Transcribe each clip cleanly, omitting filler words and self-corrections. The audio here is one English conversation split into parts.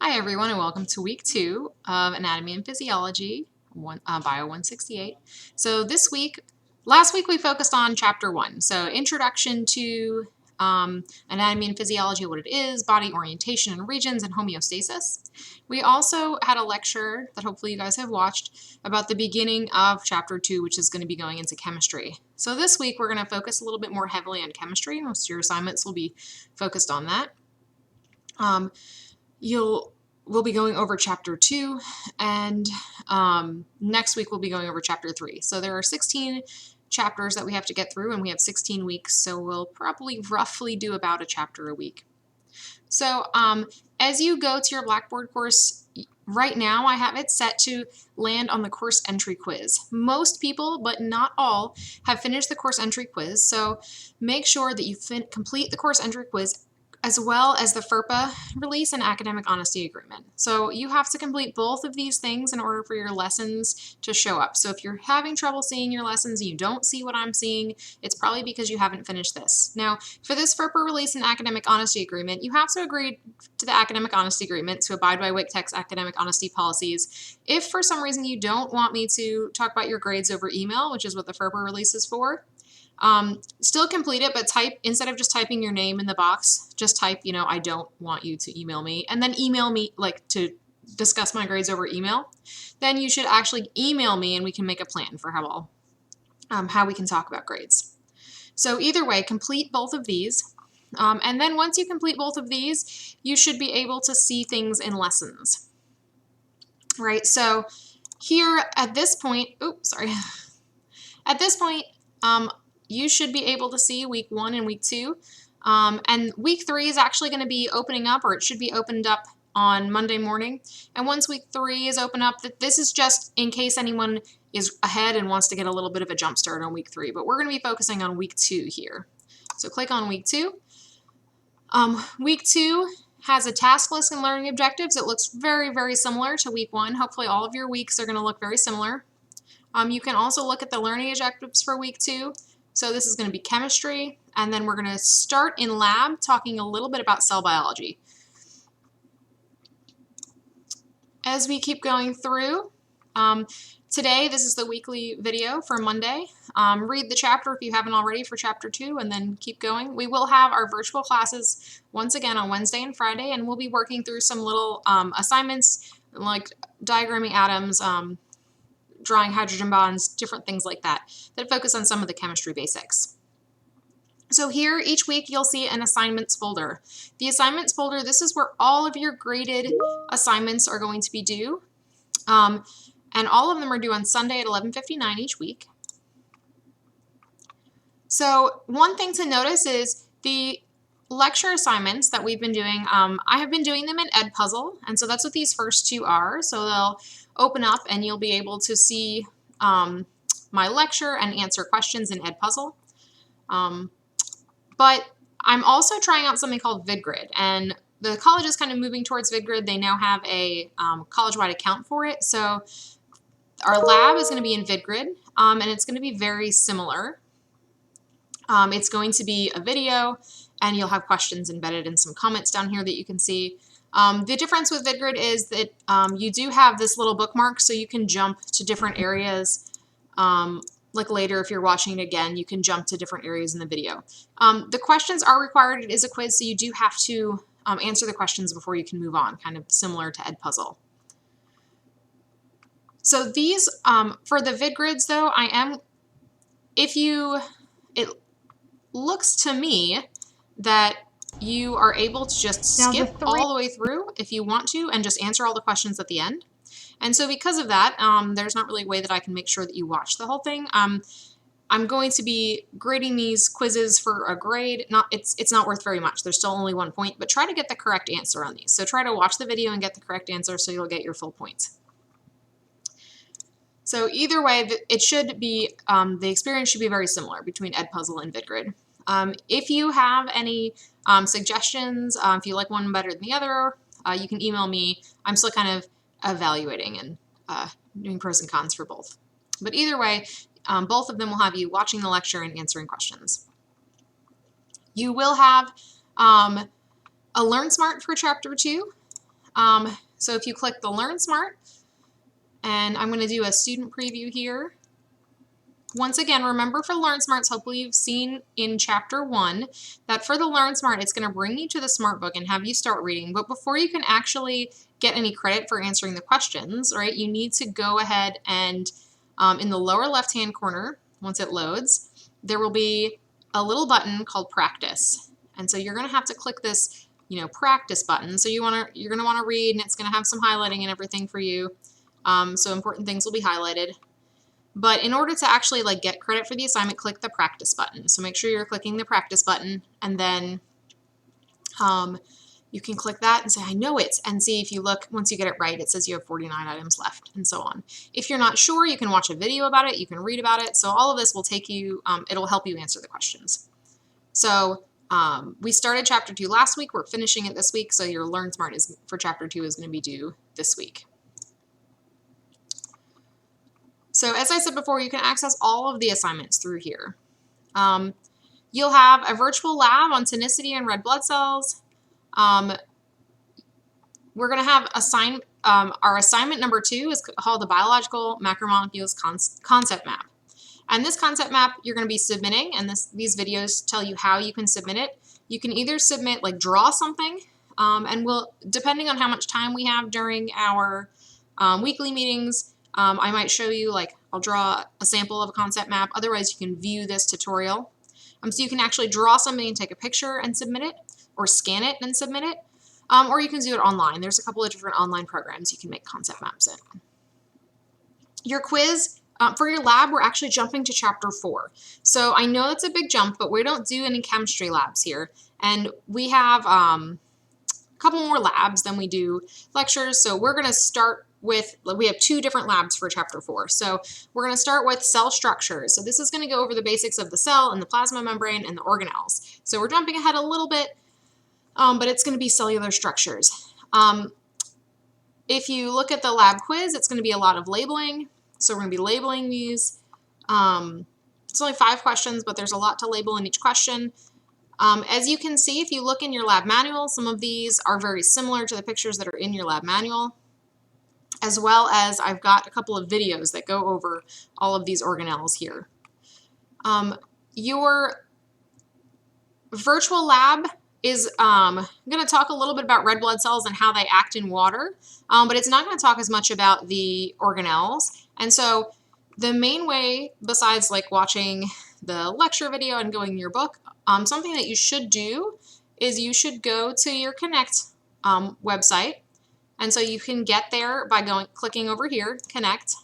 Hi everyone and welcome to week 2 of Anatomy and Physiology, Bio 168. So last week we focused on chapter 1, so introduction to anatomy and physiology, what it is, body orientation and regions, and homeostasis. We also had a lecture that hopefully you guys have watched about the beginning of chapter 2, which is going to be going into chemistry. So this week we're going to focus a little bit more heavily on chemistry. Most of your assignments will be focused on that. We'll be going over chapter 2, and next week we'll be going over chapter 3. So there are 16 chapters that we have to get through, and we have 16 weeks, so we'll probably roughly do about a chapter a week. So as you go to your Blackboard course, right now I have it set to land on the course entry quiz. Most people, but not all, have finished the course entry quiz, so make sure that you complete the course entry quiz as well as the FERPA release and academic honesty agreement. So you have to complete both of these things in order for your lessons to show up. So if you're having trouble seeing your lessons and you don't see what I'm seeing, it's probably because you haven't finished this. Now, for this FERPA release and academic honesty agreement, you have to agree to the academic honesty agreement to abide by WCTEC's academic honesty policies. If for some reason you don't want me to talk about your grades over email, which is what the FERPA release is for, still complete it, but type, instead of just typing your name in the box, just type, I don't want you to email me, and then email me, like, to discuss my grades over email. Then you should actually email me and we can make a plan for how we can talk about grades. So either way, complete both of these. And then once you complete both of these, you should be able to see things in lessons, right? So here at this point, at this point, you should be able to see week 1 and week 2. And week 3 is actually going to be opening up, or it should be opened up on Monday morning. And once week 3 is open up, this is just in case anyone is ahead and wants to get a little bit of a jump start on week 3. But we're going to be focusing on week 2 here. So click on week 2. Week 2 has a task list and learning objectives. It looks very, very similar to week 1. Hopefully all of your weeks are going to look very similar. You can also look at the learning objectives for week 2. So this is going to be chemistry, and then we're going to start in lab talking a little bit about cell biology. As we keep going through, today this is the weekly video for Monday. Read the chapter if you haven't already for chapter 2, and then keep going. We will have our virtual classes once again on Wednesday and Friday, and we'll be working through some little assignments like diagramming atoms, drawing hydrogen bonds, different things like that focus on some of the chemistry basics. So here, each week, you'll see an assignments folder. The assignments folder, this is where all of your graded assignments are going to be due. And all of them are due on Sunday at 11:59 each week. So one thing to notice is the lecture assignments that we've been doing, I have been doing them in Edpuzzle, and so that's what these first 2 are. So they'll open up and you'll be able to see my lecture and answer questions in Edpuzzle. But I'm also trying out something called VidGrid, and the college is kind of moving towards VidGrid. They now have a college-wide account for it. So our lab is going to be in VidGrid, and it's going to be very similar. It's going to be a video, and you'll have questions embedded in some comments down here that you can see. The difference with VidGrid is that you do have this little bookmark, so you can jump to different areas. Like later, if you're watching it again, you can jump to different areas in the video. The questions are required. It is a quiz, so you do have to answer the questions before you can move on, kind of similar to Edpuzzle. So these, for the VidGrids though, it looks to me that you are able to just skip all the way through if you want to and just answer all the questions at the end. And so because of that, there's not really a way that I can make sure that you watch the whole thing. I'm going to be grading these quizzes for a grade. It's not worth very much. There's still only 1 point, but try to get the correct answer on these. So try to watch the video and get the correct answer so you'll get your full points. So either way, it should be, the experience should be very similar between Edpuzzle and VidGrid. If you have any suggestions, if you like one better than the other, you can email me. I'm still kind of evaluating and doing pros and cons for both. But either way, both of them will have you watching the lecture and answering questions. You will have a Learn Smart for Chapter 2. So if you click the Learn Smart, and I'm going to do a student preview here. Once again, remember for Learn Smarts, hopefully you've seen in Chapter 1 that for the Learn Smart, it's going to bring you to the Smart Book and have you start reading. But before you can actually get any credit for answering the questions, right, you need to go ahead and in the lower left-hand corner, once it loads, there will be a little button called Practice. And so you're going to have to click this, Practice button. So you're going to want to read, and it's going to have some highlighting and everything for you. So important things will be highlighted. But in order to actually get credit for the assignment, click the Practice button. So make sure you're clicking the Practice button, and then you can click that and say, I know it, and see if you look, once you get it right, it says you have 49 items left, and so on. If you're not sure, you can watch a video about it, you can read about it. So all of this will take you, it'll help you answer the questions. So we started Chapter 2 last week, we're finishing it this week, so your Learn Smart for Chapter 2 is going to be due this week. So as I said before, you can access all of the assignments through here. You'll have a virtual lab on tonicity and red blood cells. We're going to have our assignment number 2 is called the Biological Macromolecules Concept Map. And this concept map you're going to be submitting, and these videos tell you how you can submit it. You can either submit, draw something, and depending on how much time we have during our weekly meetings, I might show you, I'll draw a sample of a concept map. Otherwise, you can view this tutorial. So you can actually draw something and take a picture and submit it, or scan it and submit it, or you can do it online. There's a couple of different online programs you can make concept maps in. Your quiz, for your lab, we're actually jumping to Chapter 4. So I know it's a big jump, but we don't do any chemistry labs here. And we have a couple more labs than we do lectures. So we're going to start with, we have 2 different labs for Chapter 4. So we're going to start with cell structures. So this is going to go over the basics of the cell and the plasma membrane and the organelles. So we're jumping ahead a little bit, but it's going to be cellular structures. If you look at the lab quiz, it's going to be a lot of labeling. So we're going to be labeling these. It's only 5 questions, but there's a lot to label in each question. As you can see, if you look in your lab manual, some of these are very similar to the pictures that are in your lab manual, as well as I've got a couple of videos that go over all of these organelles here. Your virtual lab is going to talk a little bit about red blood cells and how they act in water, but it's not going to talk as much about the organelles. And so the main way, besides watching the lecture video and going in your book, something that you should do is you should go to your Connect website. And so you can get there by clicking over here, Connect,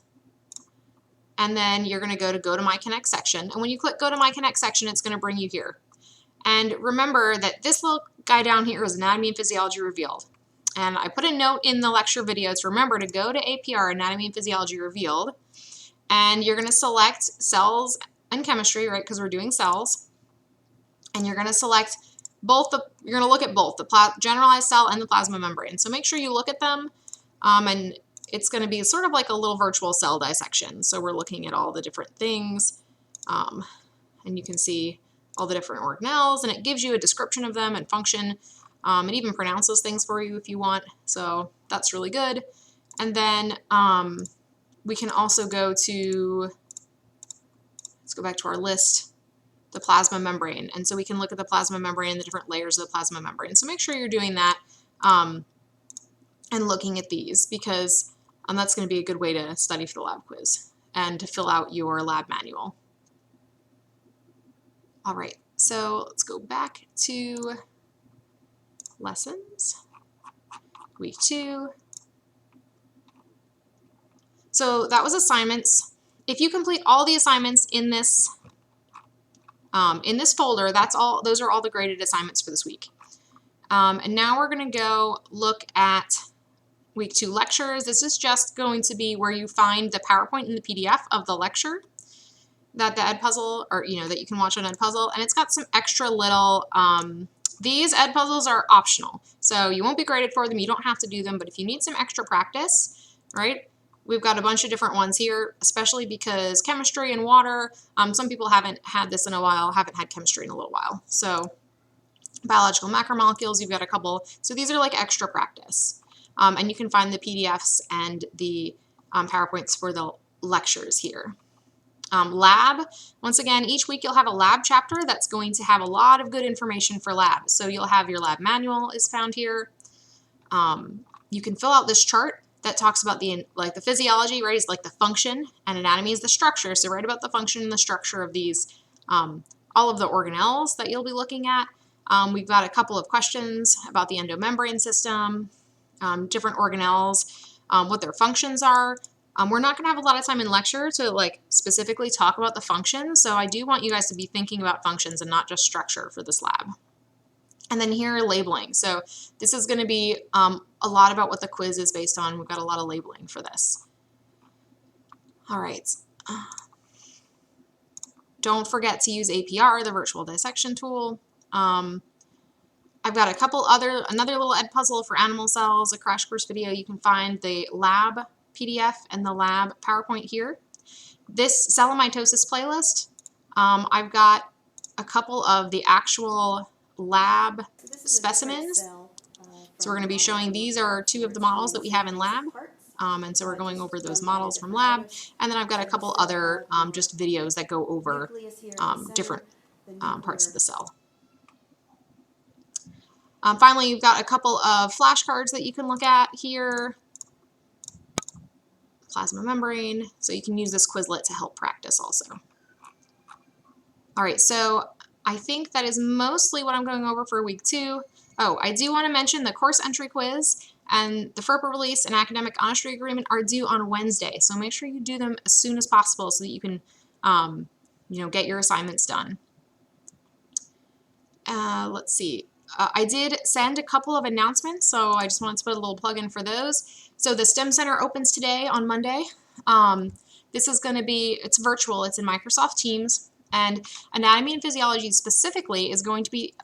and then you're going to go to My Connect section. And when you click Go to My Connect section, it's going to bring you here. And remember that this little guy down here is Anatomy and Physiology Revealed. And I put a note in the lecture video to remember to go to APR, Anatomy and Physiology Revealed, and you're going to select cells and chemistry, right, because we're doing cells. And you're going to select you're going to look at both the generalized cell and the plasma membrane. So make sure you look at them, and it's going to be sort of like a little virtual cell dissection. So we're looking at all the different things, and you can see all the different organelles, and it gives you a description of them and function. It even pronounces things for you if you want, so that's really good. And then we can also go to, let's go back to our list, the plasma membrane. And so we can look at the plasma membrane and the different layers of the plasma membrane. So make sure you're doing that and looking at these, because that's going to be a good way to study for the lab quiz and to fill out your lab manual. All right, so let's go back to lessons, week 2. So that was assignments. If you complete all the assignments in this folder, those are all the graded assignments for this week. And now we're going to go look at week 2 lectures. This is just going to be where you find the PowerPoint and the PDF of the lecture that the Edpuzzle, or that you can watch on Edpuzzle, and it's got some extra little, these Edpuzzles are optional, so you won't be graded for them, you don't have to do them, but if you need some extra practice, right, we've got a bunch of different ones here, especially because chemistry and water, some people haven't had this in a while, haven't had chemistry in a little while, so biological macromolecules, you've got a couple, so these are like extra practice. And you can find the PDFs and the PowerPoints for the lectures here. Lab, once again, each week you'll have a lab chapter that's going to have a lot of good information for lab. So you'll have your lab manual is found here. You can fill out this chart that talks about the physiology, right, is like the function, and anatomy is the structure. So write about the function and the structure of these, all of the organelles that you'll be looking at. We've got a couple of questions about the endomembrane system, different organelles, what their functions are. We're not going to have a lot of time in lecture to like specifically talk about the functions, so I do want you guys to be thinking about functions and not just structure for this lab. And then here, labeling. So this is going to be a lot about what the quiz is based on. We've got a lot of labeling for this. All right. Don't forget to use APR, the virtual dissection tool. I've got another little Edpuzzle for animal cells, a crash course video. You can find the lab PDF and the lab PowerPoint here. This cell mitosis playlist, I've got a couple of the actual lab specimens. So we're going to be showing, these are 2 of the models that we have in lab. And so we're going over those models from lab. And then I've got a couple other just videos that go over different parts of the cell. Finally, you've got a couple of flashcards that you can look at here. Plasma membrane, so you can use this Quizlet to help practice also. All right, so I think that is mostly what I'm going over for week 2. Oh, I do want to mention the course entry quiz and the FERPA release and academic honesty agreement are due on Wednesday, so make sure you do them as soon as possible so that you can get your assignments done. Let's see. I did send a couple of announcements, so I just wanted to put a little plug in for those. So the STEM Center opens today on Monday. This is going to be, it's virtual, it's in Microsoft Teams, and anatomy and physiology specifically is going to be,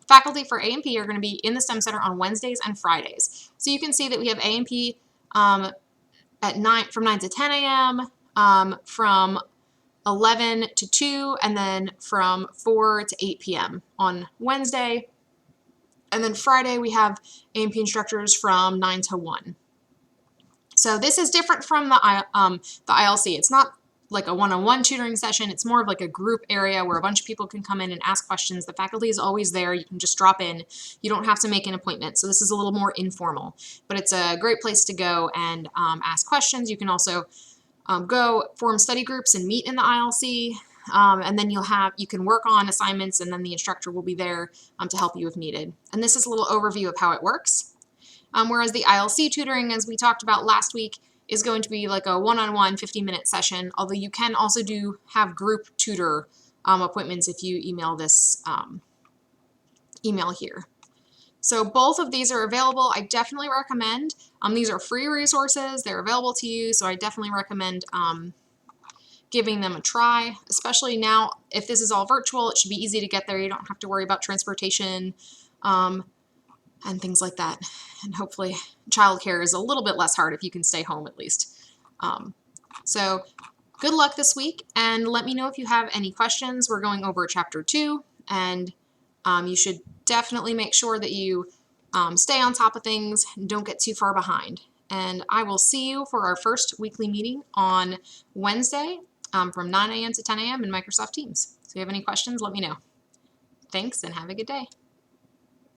faculty for A&P are going to be in the STEM Center on Wednesdays and Fridays. So you can see that we have A&P from 9 to 10 a.m., from 11 to 2, and then from 4 to 8 p.m. on Wednesday. And then Friday we have A&P instructors from 9 to 1. So this is different from the ILC. It's not like a one-on-one tutoring session. It's more of like a group area where a bunch of people can come in and ask questions. The faculty is always there. You can just drop in. You don't have to make an appointment. So this is a little more informal, but it's a great place to go and ask questions. You can also go form study groups and meet in the ILC. And then you can work on assignments, and then the instructor will be there to help you if needed. And this is a little overview of how it works. Whereas the ILC tutoring, as we talked about last week, is going to be like a one-on-one 50-minute session, although you can also have group tutor appointments if you email this email here. So both of these are available. I definitely recommend. These are free resources. They're available to you, so I definitely recommend giving them a try, especially now. If this is all virtual, it should be easy to get there. You don't have to worry about transportation and things like that. And hopefully childcare is a little bit less hard if you can stay home at least. So good luck this week, and let me know if you have any questions. We're going over chapter 2, and you should definitely make sure that you stay on top of things and don't get too far behind. And I will see you for our first weekly meeting on Wednesday from 9 a.m. to 10 a.m. in Microsoft Teams. So if you have any questions, let me know. Thanks, and have a good day.